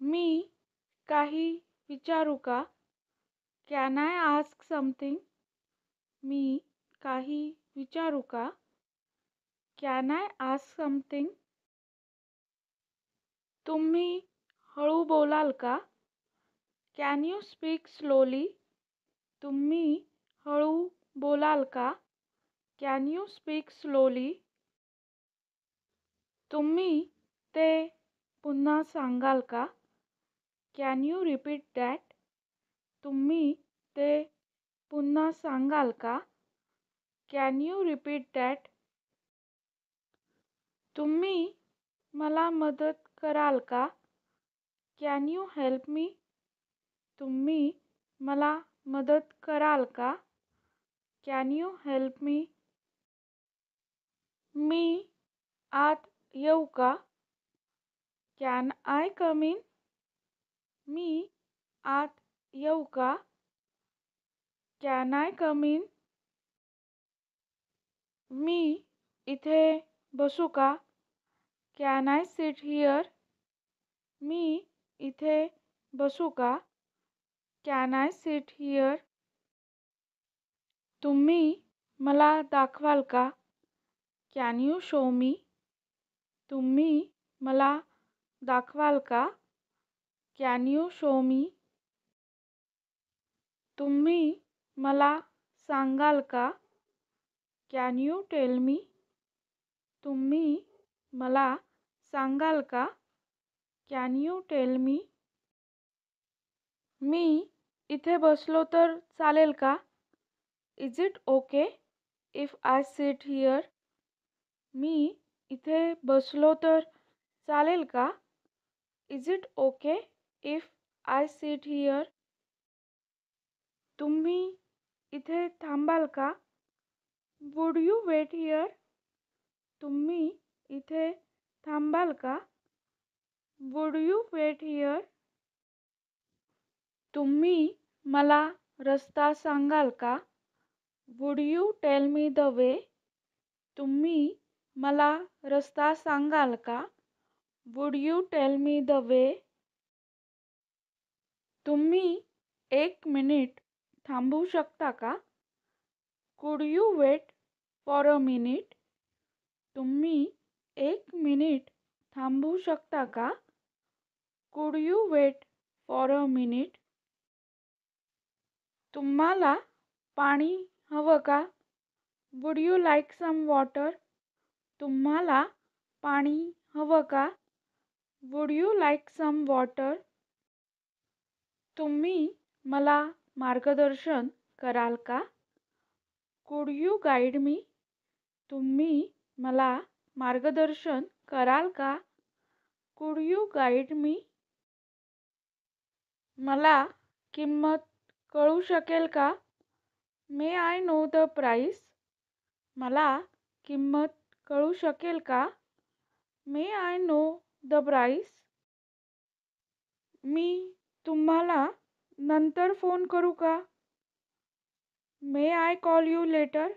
मी काही विचारू का? Can I ask something? मी काही विचारू का? Can I ask something? तुम्ही हळू बोलाल का? Can you speak slowly? तुम्ही हळू बोलाल का? Can you speak slowly? तुम्ही ते पुन्हा सांगाल का? Can you repeat that? तुम्ही ते पुन्हा सांगाल का? Can you repeat that? तुम्ही मला मदत कराल का? Can you help me? तुम्ही मला मदत कराल का? Can you help me? मी आत येऊ का? Can I come in? मी आत येऊ का? Can I come in? मी इथे बसू का? Can I sit here? मी इथे बसू का? Can I sit here? तुम्ही मला दाखवाल का? Can you show me? तुम्ही मला दाखवाल का? Can you show me? तुम्ही मला सांगाल का? Can you tell me? तुम्ही मला सांगाल का? Can you tell me? मी इथे बसलो तर चालेल का? Is it okay if I sit here? मी इथे बसलो तर चालेल का? Is it okay if I sit here? तुम्ही इथे थांबाल का? Would you wait here? तुम्ही इथे थांबाल का? Would you wait here? तुम्ही मला रस्ता सांगाल का? Would you tell me the way? तुम्ही मला रस्ता सांगाल का? Would you tell me the way? तुम्ही 1 मिनिट थांबू शकता का? Could you wait for a minute? तुम्ही 1 मिनिट थांबू शकता का? Could you wait for a minute? तुम्हाला पाणी हवं का? Would you like some water? तुम्हाला पाणी हवं का? Would you like some water? तुम्ही मला मार्गदर्शन कराल का? कुड यू गाईड मी? तुम्ही मला मार्गदर्शन कराल का? कुड यू गाईड मी? मला किंमत कळू शकेल का? May I know the price? मला किंमत कळू शकेल का? May I know the price? मी तुम्हाला नंतर फोन करू का? May I call you later?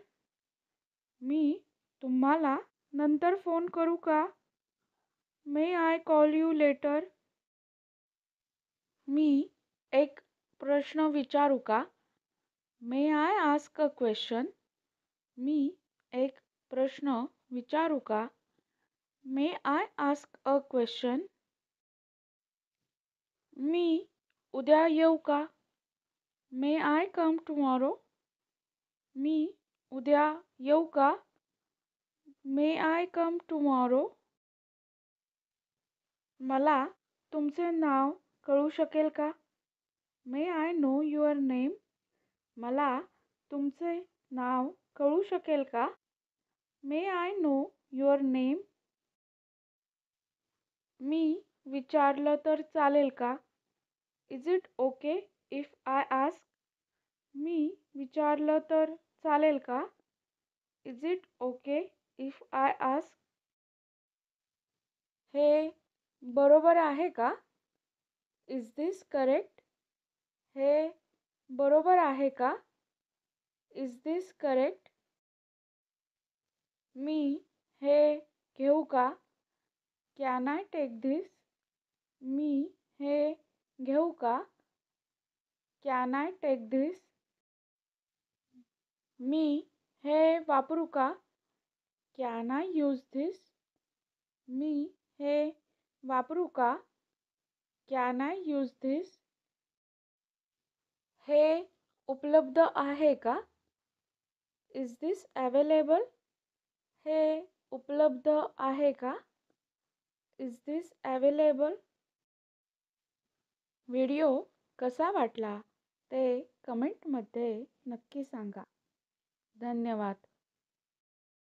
मी तुम्हाला नंतर फोन करू का? May I call you later? मी एक प्रश्न विचारू का? May I ask a question? मी एक प्रश्न विचारू का? May I ask a question? मी उद्या येऊ का? May I come tomorrow? मी उद्या येऊ का? May I come tomorrow? मला तुमचे नाव कळू शकेल का? May I know your name? मला तुमचे नाव कळू शकेल का? May I know your name? मी विचारलं तर चालेल का? Is it okay if I ask? मी विचारलं तर चालेल का? Is it okay if I ask? हे बरोबर आहे का? Is this correct? हे बरोबर आहे का? Is this correct? मी हे घेऊ का? Can I take this? मी हे घेऊ का? Can I take this? मी हे वापरू का? Can I use this? मी हे वापरू का? Can I use this? हे उपलब्ध आहे का? Is this available? हे उपलब्ध आहे का? Is this available? व्हिडिओ कसा वाटला ते कमेंटमध्ये नक्की सांगा. धन्यवाद.